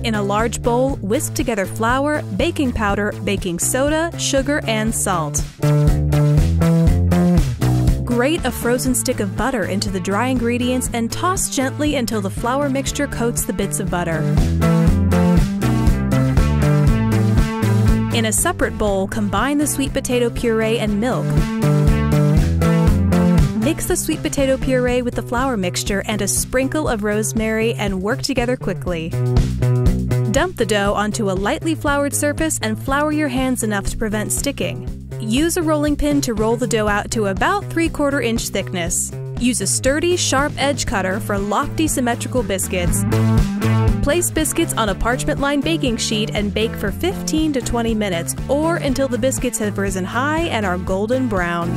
In a large bowl, whisk together flour, baking powder, baking soda, sugar, and salt. Grate a frozen stick of butter into the dry ingredients and toss gently until the flour mixture coats the bits of butter. In a separate bowl, combine the sweet potato puree and milk. Mix the sweet potato puree with the flour mixture and a sprinkle of rosemary and work together quickly. Dump the dough onto a lightly floured surface and flour your hands enough to prevent sticking. Use a rolling pin to roll the dough out to about 3/4 inch thickness. Use a sturdy, sharp edge cutter for lofty, symmetrical biscuits. Place biscuits on a parchment-lined baking sheet and bake for 15 to 20 minutes or until the biscuits have risen high and are golden brown.